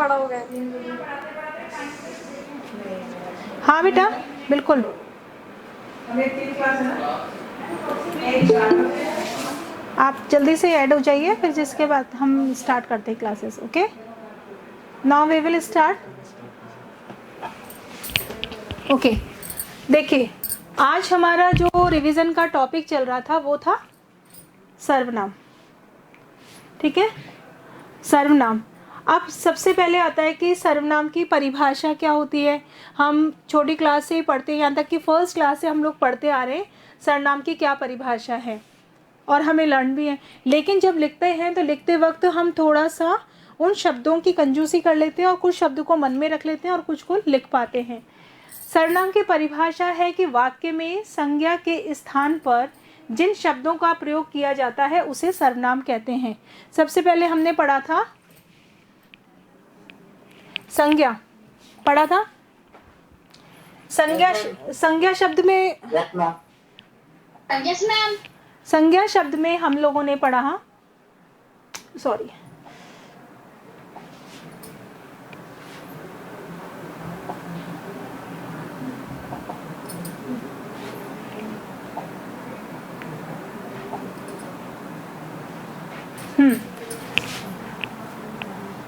पढ़ोगे? हाँ बेटा बिल्कुल। आप जल्दी से ऐड हो जाइए, फिर जिसके बाद हम स्टार्ट करते हैं classes. Okay, now we will start. Okay, देखिए आज हमारा जो रिवीजन का टॉपिक चल रहा था वो था सर्वनाम। ठीक है, सर्वनाम। अब सबसे पहले आता है कि सर्वनाम की परिभाषा क्या होती है। हम छोटी क्लास से ही पढ़ते हैं, यहाँ तक कि फर्स्ट क्लास से हम लोग पढ़ते आ रहे हैं सर्वनाम की क्या परिभाषा है, और हमें लर्न भी है। लेकिन जब लिखते हैं तो लिखते वक्त हम थोड़ा सा उन शब्दों की कंजूसी कर लेते हैं और कुछ शब्द को मन में रख लेते हैं और कुछ को लिख पाते हैं। सर्वनाम की परिभाषा है कि वाक्य में संज्ञा के स्थान पर जिन शब्दों का प्रयोग किया जाता है उसे सर्वनाम कहते हैं। सबसे पहले हमने पढ़ा था संज्ञा, पढ़ा था संज्ञा। संज्ञा शब्द में संज्ञा शब्द में हम लोगों ने पढ़ा, सॉरी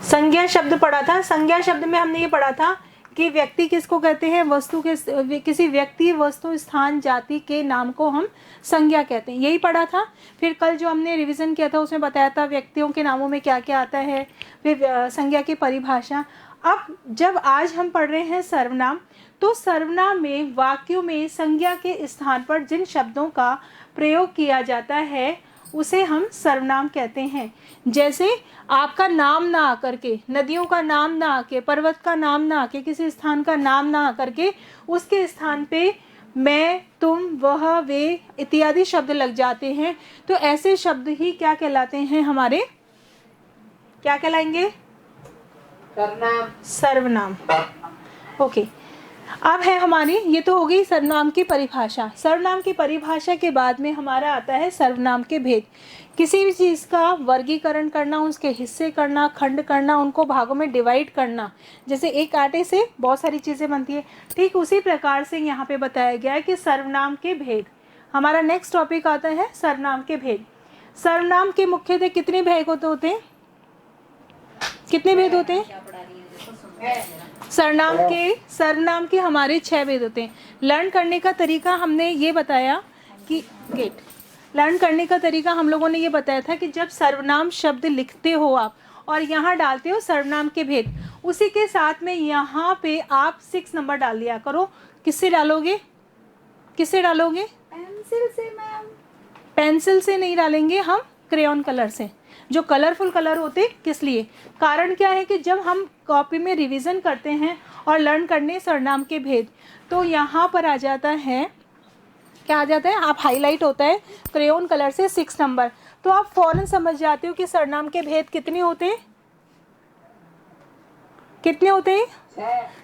संज्ञा शब्द पढ़ा था। संज्ञा शब्द में हमने ये पढ़ा था कि व्यक्ति किसको कहते हैं, वस्तु के, किसी व्यक्ति, वस्तु, स्थान, जाति के नाम को हम संज्ञा कहते हैं, यही पढ़ा था। फिर कल जो हमने रिवीजन किया था उसमें बताया था व्यक्तियों के नामों में क्या क्या आता है, फिर संज्ञा की परिभाषा। अब जब आज हम पढ़ रहे हैं सर्वनाम, तो सर्वनाम में वाक्यों में संज्ञा के स्थान पर जिन शब्दों का प्रयोग किया जाता है उसे हम सर्वनाम कहते हैं। जैसे आपका नाम ना आकर के, नदियों का नाम ना आके, पर्वत का नाम ना आके, किसी स्थान का नाम ना आकर के उसके स्थान पे मैं, तुम, वह, वे इत्यादि शब्द लग जाते हैं, तो ऐसे शब्द ही क्या कहलाते हैं, हमारे क्या कहलाएंगे, सर्वनाम। ओके, अब है हमारी, ये तो हो गई सर्वनाम की परिभाषा। सर्वनाम की परिभाषा के बाद में हमारा आता है सर्वनाम के भेद। किसी भी चीज़ का वर्गीकरण करना, उसके हिस्से करना, खंड करना, उनको भागों में डिवाइड करना। जैसे एक आटे से बहुत सारी चीज़ें बनती है, ठीक उसी प्रकार से यहाँ पे बताया गया है कि सर्वनाम के भेद। हमारा नेक्स्ट टॉपिक आता है सर्वनाम के भेद। सर्वनाम के मुख्यतः कितने भेद होते हैं, कितने भेद होते हैं सर्वनाम के हमारे 6 भेद होते हैं। लर्न करने का तरीका हमने ये बताया कि लर्न करने का तरीका हम लोगों ने ये बताया था कि जब सर्वनाम शब्द लिखते हो आप और यहाँ डालते हो सर्वनाम के भेद, उसी के साथ में यहाँ पे आप 6 नंबर डाल दिया करो। किससे डालोगे, किससे डालोगे, पेंसिल से मैम। पेंसिल से नहीं डालेंगे हम, क्रेयॉन कलर से, जो कलरफुल कलर होते। किस लिए, कारण क्या है कि जब हम कॉपी में रिवीजन करते हैं और लर्न करने सर्वनाम के भेद, तो यहाँ पर आ जाता है, क्या आ जाता है, आप हाईलाइट होता है क्रेयॉन कलर से 6 नंबर, तो आप फौरन समझ जाते हो कि सर्वनाम के भेद कितने होते हैं, कितने होते हैं,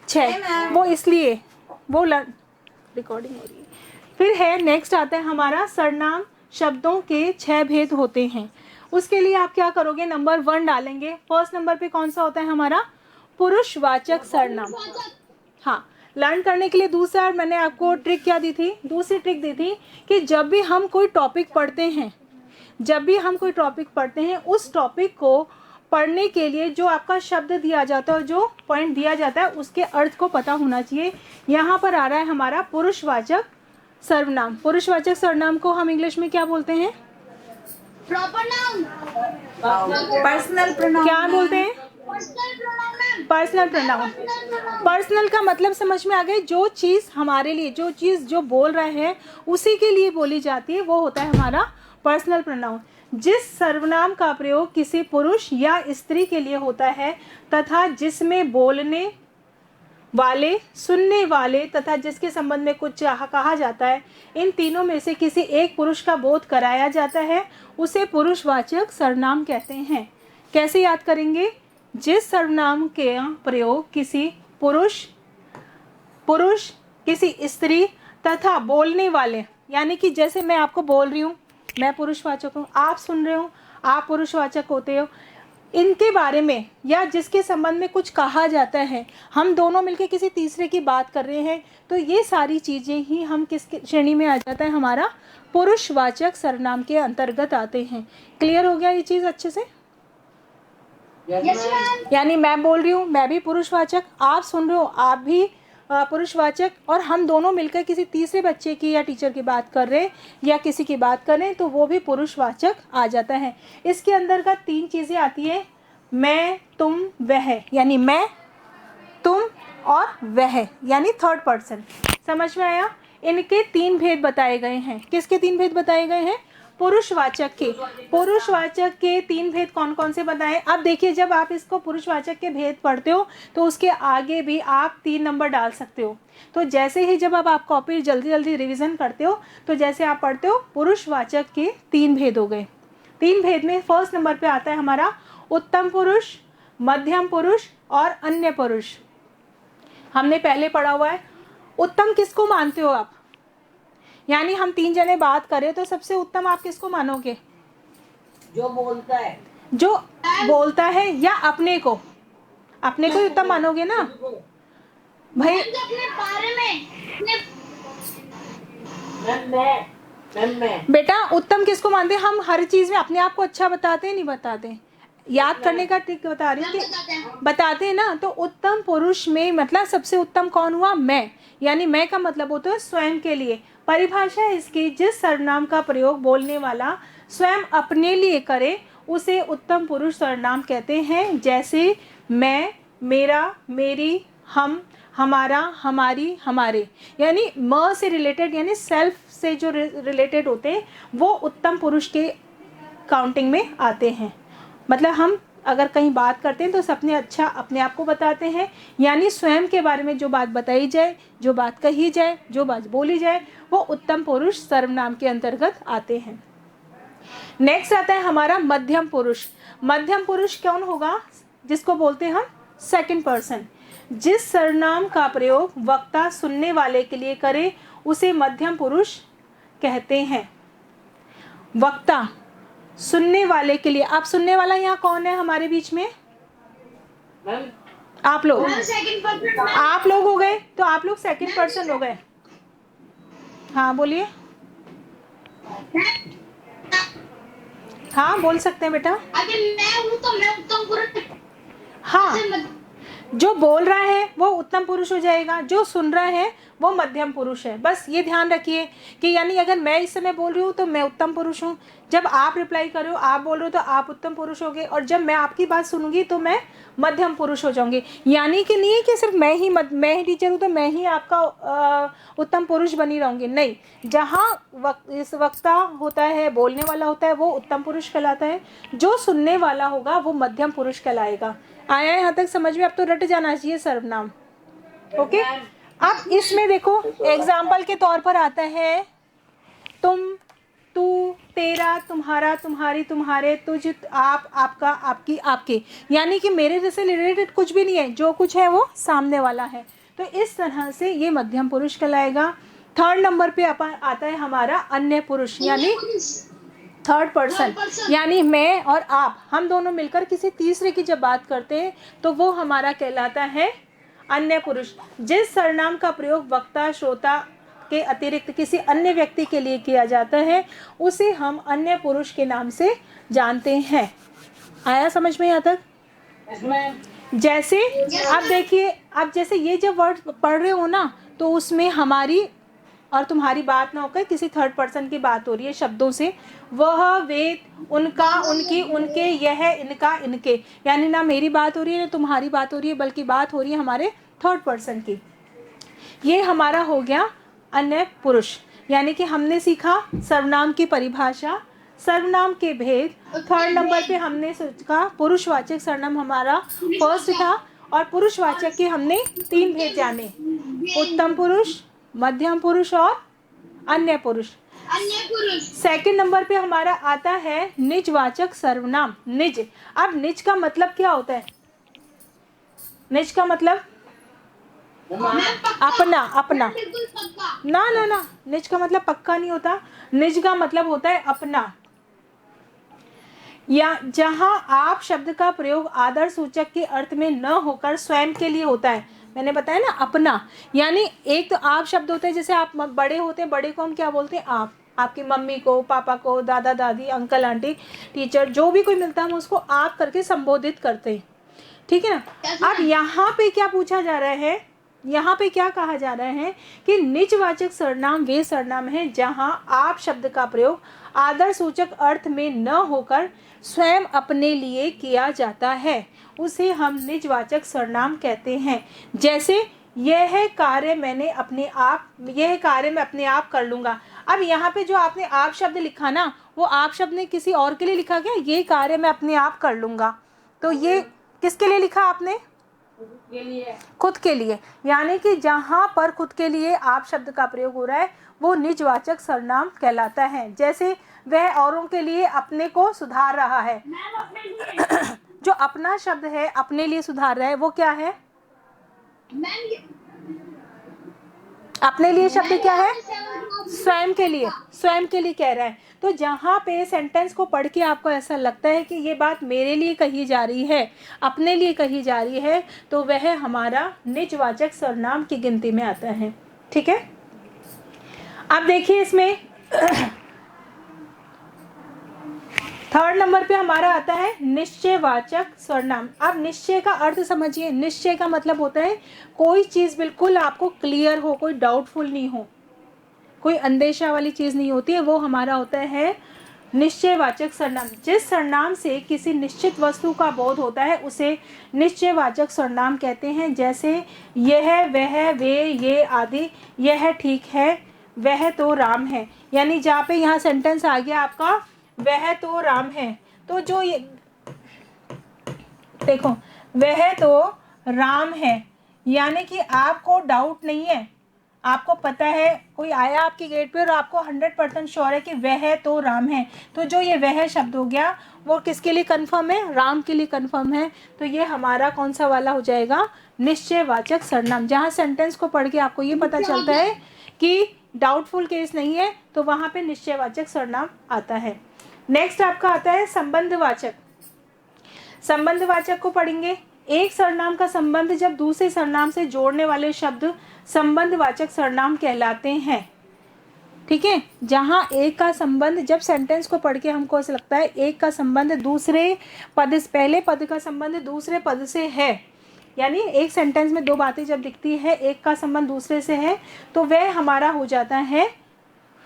6। वो इसलिए वो रिकॉर्डिंग हो रही है। फिर है नेक्स्ट आता है हमारा सर्वनाम शब्दों के 6 भेद होते हैं। उसके लिए आप क्या करोगे, नंबर 1 डालेंगे। फर्स्ट नंबर पे कौन सा होता है हमारा, पुरुषवाचक सर्वनाम। हाँ, लर्न करने के लिए दूसरा मैंने आपको ट्रिक क्या दी थी, दूसरी ट्रिक दी थी कि जब भी हम कोई टॉपिक पढ़ते हैं, जब भी हम कोई टॉपिक पढ़ते हैं, उस टॉपिक को पढ़ने के लिए जो आपका शब्द दिया जाता है, जो पॉइंट दिया जाता है, उसके अर्थ को पता होना चाहिए। यहाँ पर आ रहा है हमारा पुरुषवाचक सर्वनाम। पुरुषवाचक सर्वनाम को हम इंग्लिश में क्या बोलते हैं, प्रॉपर नाउन, पर्सनल प्रोनाउन। क्या बोलते हैं, पर्सनल प्रोनाउन। पर्सनल का मतलब समझ में आ गई, जो चीज़ हमारे लिए, जो चीज़ जो बोल रहा है उसी के लिए बोली जाती है, वो होता है हमारा पर्सनल प्रोनाउन। जिस सर्वनाम का प्रयोग किसी पुरुष या स्त्री के लिए होता है तथा जिसमें बोलने वाले, सुनने वाले तथा जिसके संबंध में कुछ कहा जाता है, इन तीनों में से किसी एक पुरुष का बोध कराया जाता है, उसे पुरुषवाचक सर्वनाम कहते हैं। कैसे याद करेंगे, जिस सर्वनाम के प्रयोग किसी पुरुष, किसी स्त्री तथा बोलने वाले, यानी कि जैसे मैं आपको बोल रही हूँ, मैं पुरुषवाचक हूँ, आप सुन रहे हो, आप पुरुषवाचक होते हो, इनके बारे में या जिसके संबंध में कुछ कहा जाता है, हम दोनों मिलकर किसी तीसरे की बात कर रहे हैं, तो ये सारी चीज़ें ही हम किस श्रेणी में आ जाता है, हमारा पुरुषवाचक सर्वनाम के अंतर्गत आते हैं। क्लियर हो गया ये चीज़ अच्छे से? यानी मैं बोल रही हूँ, मैं भी पुरुषवाचक, आप सुन रहे हो, आप भी पुरुषवाचक, और हम दोनों मिलकर किसी तीसरे बच्चे की या टीचर की बात कर रहे हैं या किसी की बात कर रहे हैं, तो वो भी पुरुषवाचक आ जाता है। इसके अंदर का 3 चीज़ें आती है, मैं, तुम, वह, यानी मैं, तुम और वह, यानी थर्ड पर्सन। समझ में आया? इनके 3 भेद बताए गए हैं। किसके 3 भेद बताए गए हैं? पुरुषवाचक के। पुरुषवाचक के 3 भेद कौन कौन से बताए? अब देखिए, जब आप इसको पुरुषवाचक के भेद पढ़ते हो तो उसके आगे भी आप 3 नंबर डाल सकते हो। तो जैसे ही जब आप कॉपी जल्दी जल्दी रिवीजन करते हो, तो जैसे आप पढ़ते हो पुरुषवाचक के 3 भेद हो गए। 3 भेद में फर्स्ट नंबर पे आता है हमारा उत्तम पुरुष, मध्यम पुरुष और अन्य पुरुष। हमने पहले पढ़ा हुआ है। उत्तम किसको मानते हो आप? यानी हम 3 जने बात करें तो सबसे उत्तम आप किसको मानोगे? जो बोलता है। जो बोलता है, या अपने को? अपने को ही उत्तम मानोगे ना भाई? अपने बारे में मैं बेटा, उत्तम किसको मानते हैं? हम हर चीज में अपने आप को अच्छा बताते हैं, नहीं बताते? याद करने का ट्रिक बता रही हूँ कि बताते हैं ना। तो उत्तम पुरुष में मतलब सबसे उत्तम कौन हुआ? मैं। यानी मैं का मतलब होता है स्वयं के लिए। परिभाषा है इसकी, जिस सर्वनाम का प्रयोग बोलने वाला स्वयं अपने लिए करे उसे उत्तम पुरुष सर्वनाम कहते हैं। जैसे मैं, मेरा, मेरी, हम, हमारा, हमारी, हमारे, यानी म से रिलेटेड, यानी सेल्फ से जो रिलेटेड होते हैं वो उत्तम पुरुष के काउंटिंग में आते हैं। मतलब हम अगर कहीं बात करते हैं तो सबने अच्छा अपने आप को बताते हैं, यानी स्वयं के बारे में जो बात बताई जाए, जो बात कही जाए, जो बात बोली जाए, वो उत्तम पुरुष सर्वनाम के अंतर्गत आते हैं। नेक्स्ट आता है हमारा मध्यम पुरुष। मध्यम पुरुष कौन होगा? जिसको बोलते हैं हम सेकंड पर्सन। जिस सर्वनाम का प्रयोग वक्ता सुनने वाले के लिए करे उसे मध्यम पुरुष कहते हैं। वक्ता सुनने वाले के लिए। आप सुनने वाला यहाँ कौन है हमारे बीच में? आप लोग। आप लोग हो गए, तो आप लोग सेकंड पर्सन हो गए। हाँ बोलिए। हाँ बोल सकते हैं बेटा। अगर मैं हूँ तो मैं उत्तम पुरुष। हाँ, जो बोल रहा है वो उत्तम पुरुष हो जाएगा, जो सुन रहा है वो मध्यम पुरुष है। बस ये ध्यान रखिए कि यानी अगर मैं इस समय बोल रही हूँ तो मैं उत्तम पुरुष हूँ, जब आप रिप्लाई कर रहे हो, आप बोल रहे हो तो आप उत्तम पुरुष होगे, और जब मैं आपकी बात सुनूंगी तो मैं मध्यम पुरुष हो जाऊंगी। यानी कि नहीं कि सिर्फ मैं ही टीचर हूँ तो मैं ही आपका उत्तम पुरुष बनी रहूंगी, नहीं। जहाँ इस वक्ता होता है, बोलने वाला होता है, वो उत्तम पुरुष कहलाता है। जो सुनने वाला होगा वो मध्यम पुरुष कहलाएगा। आया यहाँ तक समझ में? अब तो रट जाना चाहिए सर्वनाम। ओके, अब इसमें देखो एग्जाम्पल के तौर पर आता है तुम, तू, तेरा, तुम्हारा, तुम्हारी, तुम्हारे, तुझ, आप, आपका, आपकी, आपके, यानी कि मेरे से रिलेटेड कुछ भी नहीं है, जो कुछ है वो सामने वाला है। तो इस तरह से ये मध्यम पुरुष कहलाएगा। थर्ड नंबर पे आता है हमारा अन्य पुरुष, यानी थर्ड पर्सन, यानी मैं और आप, हम दोनों मिलकर किसी तीसरे की जब बात करते हैं तो वो हमारा कहलाता है अन्य पुरुष। जिस सर्वनाम का प्रयोग वक्ता, श्रोता के अतिरिक्त किसी अन्य व्यक्ति के लिए किया जाता है उसे हम अन्य पुरुष के नाम से जानते हैं। आया समझ में यहाँ तक? जैसे अब देखिए, अब जैसे ये जब वर्ड पढ़ रहे हो ना, तो उसमें हमारी और तुम्हारी बात ना होकर किसी थर्ड पर्सन की बात हो रही है शब्दों से। वह, वे, उनका, उनकी, उनके, यह, इनका, इनके, यानी ना मेरी बात हो रही है ना तुम्हारी बात हो रही है, बल्कि बात हो रही है हमारे थर्ड पर्सन की। ये हमारा हो गया अन्य पुरुष। यानी कि हमने सीखा सर्वनाम की परिभाषा, सर्वनाम के भेद। थर्ड नंबर पे हमने सीखा पुरुषवाचक सर्वनाम, हमारा फर्स्ट था, और पुरुषवाचक के हमने 3 भेद जाने, उत्तम पुरुष, मध्यम पुरुष और अन्य पुरुष। सेकंड नंबर पे हमारा आता है निजवाचक सर्वनाम। निज। अब निज का मतलब क्या होता है? निज का मतलब अपना, अपना। ना ना ना, निज का मतलब पक्का नहीं होता। निज का मतलब होता है अपना। या जहां आप शब्द का प्रयोग आदर सूचक के अर्थ में न होकर स्वयं के लिए होता है। मैंने बताया ना अपना, यानी एक तो आप शब्द होते हैं, जैसे आप बड़े होते हैं, बड़े को हम क्या बोलते हैं आप, आपकी मम्मी को, पापा को, दादा दादी, अंकल आंटी, टीचर, जो भी कोई मिलता है हम उसको आप करके संबोधित करते हैं, ठीक है ना। अब यहाँ पे क्या पूछा जा रहा है, यहाँ पे क्या कहा जा रहा है कि निजवाचक सर्वनाम वे सर्वनाम हैं जहाँ आप शब्द का प्रयोग आदर सूचक अर्थ में न होकर स्वयं अपने लिए किया जाता है, उसे हम निजवाचक सर्वनाम कहते हैं। जैसे यह कार्य मैंने अपने आप, यह कार्य मैं अपने आप कर लूँगा। अब यहाँ पे जो आपने आप शब्द लिखा ना, वो आप शब्द ने किसी और के लिए लिखा क्या, ये कार्य मैं अपने आप कर लूँगा, तो ये किसके लिए लिखा आपने, के लिए, खुद के लिए। यानी कि जहाँ पर खुद के लिए आप शब्द का प्रयोग हो रहा है वो निजवाचक सर्वनाम कहलाता है। जैसे वह औरों के लिए अपने को सुधार रहा है, मैम अपने लिए, जो अपना शब्द है अपने लिए सुधार रहा है वो क्या है, मैम ये अपने लिए शब्द क्या है, स्वयं के लिए, स्वयं के लिए कह रहा है। तो जहाँ पे सेंटेंस को पढ़ के आपको ऐसा लगता है कि ये बात मेरे लिए कही जा रही है, अपने लिए कही जा रही है, तो वह हमारा निजवाचक सर्वनाम की गिनती में आता है, ठीक है। अब देखिए इसमें थर्ड नंबर पे हमारा आता है निश्चयवाचक सर्वनाम। अब निश्चय का अर्थ समझिए, निश्चय का मतलब होता है कोई चीज़ बिल्कुल आपको क्लियर हो, कोई डाउटफुल नहीं हो, कोई अंदेशा वाली चीज़ नहीं होती है, वो हमारा होता है निश्चयवाचक सर्वनाम। जिस सर्वनाम से किसी निश्चित वस्तु का बोध होता है उसे निश्चयवाचक सर्वनाम कहते हैं। जैसे यह, वह, वे, ये आदि। यह ठीक है, वह तो राम है, यानी जहाँ पे यहाँ सेंटेंस आ गया आपका वह तो राम है, तो जो ये देखो वह तो राम है, यानी कि आपको डाउट नहीं है, आपको पता है कोई आया आपके गेट पे और आपको 100% श्योर है कि वह तो राम है, तो जो ये वह शब्द हो गया वो किसके लिए कंफर्म है, राम के लिए कंफर्म है। तो ये हमारा कौन सा वाला हो जाएगा, निश्चयवाचक सर्वनाम। जहाँ सेंटेंस को पढ़ के आपको ये पता चलता है कि डाउटफुल केस नहीं है, तो वहाँ पे निश्चयवाचक सर्वनाम आता है। नेक्स्ट आपका आता है संबंधवाचक। संबंधवाचक को पढ़ेंगे, एक सर्वनाम का संबंध जब दूसरे सर्वनाम से जोड़ने वाले शब्द संबंधवाचक सर्वनाम कहलाते हैं, ठीक है। जहाँ एक का संबंध, जब सेंटेंस को पढ़ के हमको ऐसा लगता है एक का संबंध दूसरे पद, पहले पद का संबंध दूसरे पद से है, यानी एक सेंटेंस में दो बातें जब दिखती है, एक का संबंध दूसरे से है, तो वह हमारा हो जाता है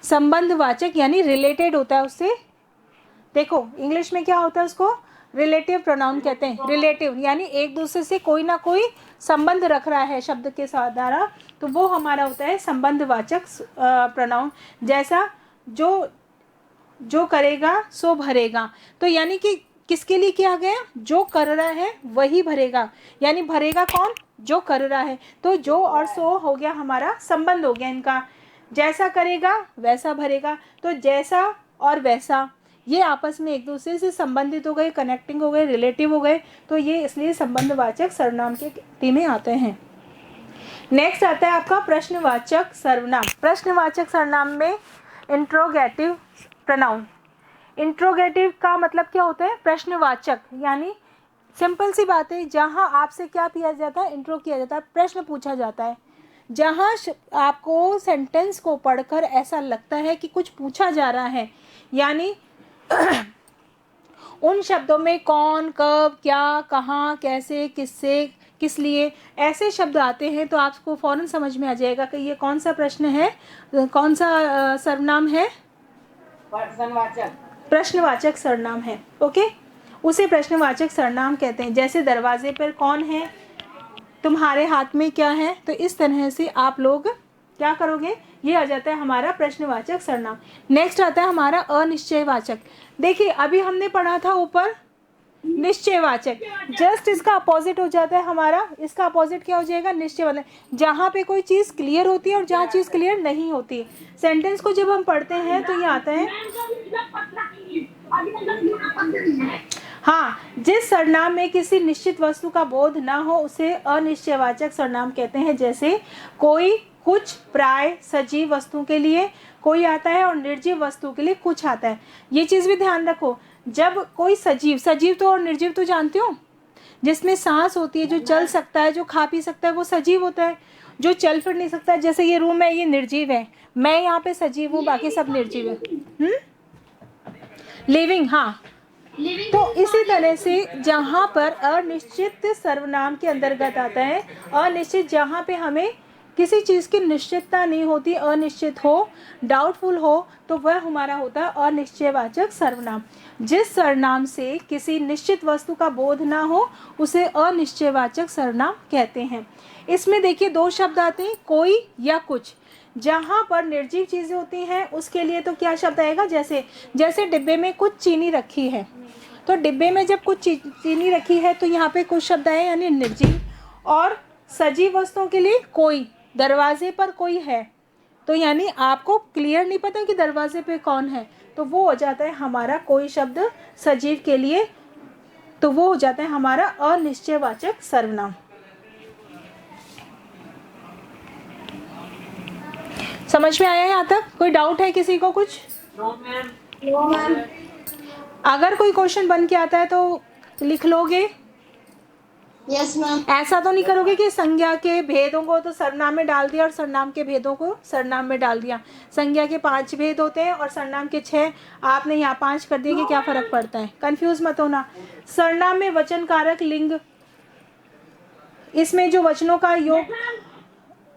संबंधवाचक, यानी रिलेटेड होता है उससे। देखो इंग्लिश में क्या होता है, उसको रिलेटिव प्रोनाउन कहते हैं। रिलेटिव यानी एक दूसरे से कोई ना कोई संबंध रख रहा है शब्द के साथ द्वारा, तो वो हमारा होता है संबंधवाचक प्रोनाउन। जैसा जो जो करेगा सो भरेगा, तो यानी कि किसके लिए किया गया, जो कर रहा है वही भरेगा, यानी भरेगा कौन, जो कर रहा है। तो जो और सो हो गया हमारा संबंध हो गया इनका, जैसा करेगा वैसा भरेगा, तो जैसा और वैसा ये आपस में एक दूसरे से संबंधित हो गए, कनेक्टिंग हो गए, रिलेटिव हो गए, तो ये इसलिए संबंधवाचक सर्वनाम के गिनती में आते हैं। नेक्स्ट आता है आपका प्रश्नवाचक सर्वनाम। प्रश्नवाचक सर्वनाम में इंट्रोगेटिव प्रोनाउन। इंट्रोगेटिव का मतलब क्या होता है, प्रश्नवाचक, यानी सिंपल सी बात है, जहाँ आपसे क्या किया जाता है, इंट्रो किया जाता है, प्रश्न पूछा जाता है। जहाँ आपको सेंटेंस को पढ़कर ऐसा लगता है कि कुछ पूछा जा रहा है, यानी उन शब्दों में कौन, कब, क्या, कहाँ, कैसे, किससे, किस लिए, ऐसे शब्द आते हैं, तो आपको फौरन समझ में आ जाएगा कि ये कौन सा प्रश्न है, कौन सा सर्वनाम है, प्रश्नवाचक सर्वनाम है। ओके, उसे प्रश्नवाचक सर्वनाम कहते हैं। जैसे दरवाजे पर कौन है, तुम्हारे हाथ में क्या है, तो इस तरह से आप लोग क्या करोगे, ये आ जाता है हमारा प्रश्नवाचक सर्वनाम। नेक्स्ट आता है हमारा अनिश्चयवाचक। देखिए अभी हमने पढ़ा था ऊपर निश्चयवाचक, जस्ट इसका अपोजिट हो जाता है हमारा, इसका अपोजिट क्या हो जाएगा, निश्चयवाचक। जहाँ पे कोई चीज़ क्लियर होती है और जहाँ चीज़ क्लियर नहीं होती, सेंटेंस को जब हम पढ़ते हैं तो ये आता है, हाँ, जिस सर्वनाम में किसी निश्चित वस्तु का बोध ना हो उसे अनिश्चयवाचक सर्वनाम कहते हैं। जैसे कोई, कुछ, प्राय, सजीव वस्तु के लिए कोई आता है और निर्जीव वस्तु के लिए कुछ आता है। ये चीज़ भी ध्यान रखो, जब कोई सजीव, सजीव तो और निर्जीव तो जानते हो, जिसमें सांस होती है, जो चल सकता है, जो खा पी सकता है, वो सजीव होता है। जो चल फिर नहीं सकता, जैसे ये रूम है, ये निर्जीव है, मैं यहाँ पे सजीव हूँ, बाकी सब निर्जीव है। लिविंग, हाँ। लिविंग तो इसी तरह से जहाँ पर अनिश्चित सर्वनाम के अंतर्गत आता है, अनिश्चित जहाँ पे हमें किसी चीज़ की निश्चितता नहीं होती, अनिश्चित हो, डाउटफुल हो, तो वह हमारा होता है अनिश्चयवाचक सर्वनाम। जिस सर्वनाम से किसी निश्चित वस्तु का बोध ना हो उसे अनिश्चयवाचक सर्वनाम कहते हैं। इसमें देखिए दो शब्द आते हैं, कोई या कुछ। जहाँ पर निर्जीव चीज़ें होती हैं उसके लिए तो क्या शब्द आएगा, जैसे जैसे डिब्बे में कुछ चीनी रखी है, तो डिब्बे में जब कुछ चीनी रखी है तो यहाँ पे कुछ शब्द आए यानी निर्जीव। और सजीव वस्तुओं के लिए कोई, दरवाजे पर कोई है, तो यानी आपको क्लियर नहीं पता कि दरवाजे पे कौन है, तो वो हो जाता है हमारा कोई शब्द सजीव के लिए, तो वो हो जाता है हमारा अनिश्चयवाचक सर्वनाम। समझ में आया यहाँ तक? कोई डाउट है किसी को कुछ? No ma'am. No ma'am. अगर कोई क्वेश्चन बन के आता है तो लिख लोगे? Yes ma'am. ऐसा तो नहीं करोगे कि संज्ञा के भेदों को तो सर्वनाम में डाल दिया और सर्वनाम के भेदों को सर्वनाम में डाल दिया। संज्ञा के 5 भेद होते हैं और सर्वनाम के 6, आपने यहाँ 5 कर दिए कि क्या फर्क पड़ता है? कंफ्यूज मत होना। सर्वनाम में वचन कारक लिंग, इसमें जो वचनों का योग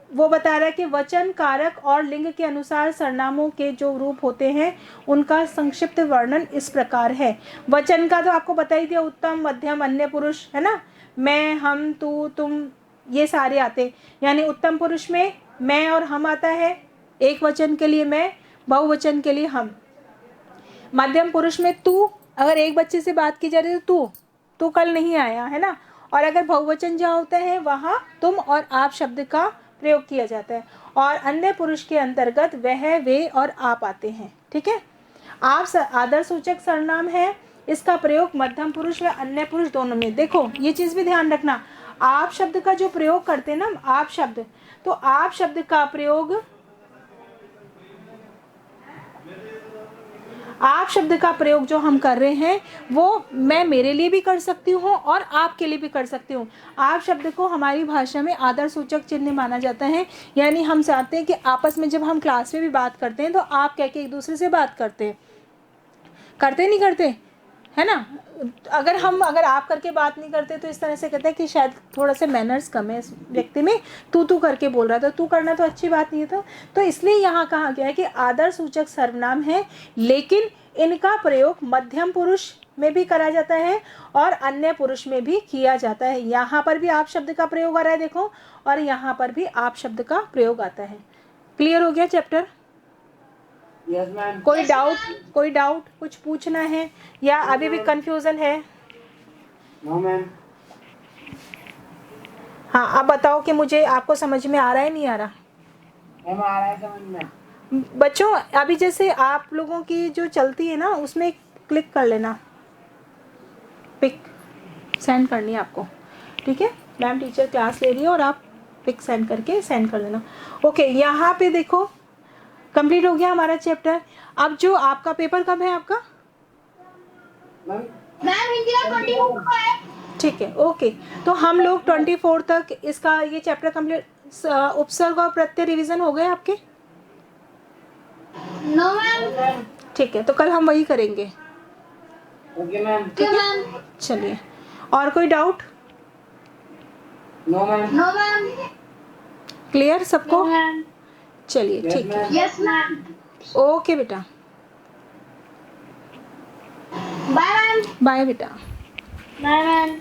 वो बता रहा है कि वचन कारक और लिंग के अनुसार सर्वनामों के जो रूप होते हैं उनका संक्षिप्त वर्णन इस प्रकार है। वचन का तो आपको बता ही दिया, उत्तम, मध्यम, अन्य पुरुष, है ना, मैं, हम, तू, तुम, ये सारे आते। यानी उत्तम पुरुष में मैं और हम आता है, एक वचन के लिए मैं, बहुवचन के लिए हम। मध्यम पुरुष में तू, अगर एक बच्चे से बात की जा रही है तो तू कल नहीं आया, है ना। और अगर बहुवचन जहाँ होता है वहाँ तुम और आप शब्द का प्रयोग किया जाता है। और अन्य पुरुष के अंतर्गत वह, वे और आप आते हैं। ठीक है, आप आदर सूचक सर्वनाम है, इसका प्रयोग मध्यम पुरुष व अन्य पुरुष दोनों में। देखो ये चीज़ भी ध्यान रखना, आप शब्द का जो प्रयोग करते हैं ना, आप शब्द, तो आप शब्द का प्रयोग, आप शब्द का प्रयोग जो हम कर रहे हैं वो मैं मेरे लिए भी कर सकती हूँ और आपके लिए भी कर सकती हूँ। आप शब्द को हमारी भाषा में आदर सूचक चिन्ह माना जाता है। यानी हम चाहते हैं कि आपस में जब हम क्लास में भी बात करते हैं तो आप कह के एक दूसरे से बात करते नहीं करते, है ना। अगर आप करके बात नहीं करते तो इस तरह से कहते हैं कि शायद थोड़ा सा मैनर्स कम है इस व्यक्ति में, तू करके बोल रहा था, तू करना तो अच्छी बात नहीं है। तो इसलिए यहाँ कहा गया है कि आदर सूचक सर्वनाम है, लेकिन इनका प्रयोग मध्यम पुरुष में भी करा जाता है और अन्य पुरुष में भी किया जाता है। यहाँ पर भी आप शब्द का प्रयोग आ रहा है देखो, और यहाँ पर भी आप शब्द का प्रयोग आता है। क्लियर हो गया चैप्टर? Yes ma'am. कोई डाउट कुछ पूछना है या अभी भी कंफ्यूजन है? No ma'am. हाँ, अब बताओ कि मुझे आपको समझ में आ रहा है नहीं आ रहा? मैम आ रहा है समझ में। बच्चों अभी जैसे आप लोगों की जो चलती है ना उसमें क्लिक कर लेना, पिक सेंड करनी है आपको, ठीक है। मैम टीचर क्लास ले रही है और आप पिक सेंड करके सेंड कर लेना। ओके, यहाँ पे देखो कंप्लीट हो गया हमारा चैप्टर। अब जो आपका पेपर कब है आपका? मैम हिंदी का 24 का है। ठीक है, ओके। तो हम लोग 24 तक इसका ये चैप्टर कंप्लीट, उपसर्ग और प्रत्यय रिवीजन हो गए आपके? No ma'am. ठीक है, तो कल हम वही करेंगे। Okay ma'am. ठीक है, चलिए। और कोई doubt? No ma'am. No ma'am. Clear सबको? मैम। चलिए ठीक है, यस मैम। ओके बेटा, बाय मैम। बाय बेटा। Bye ma'am.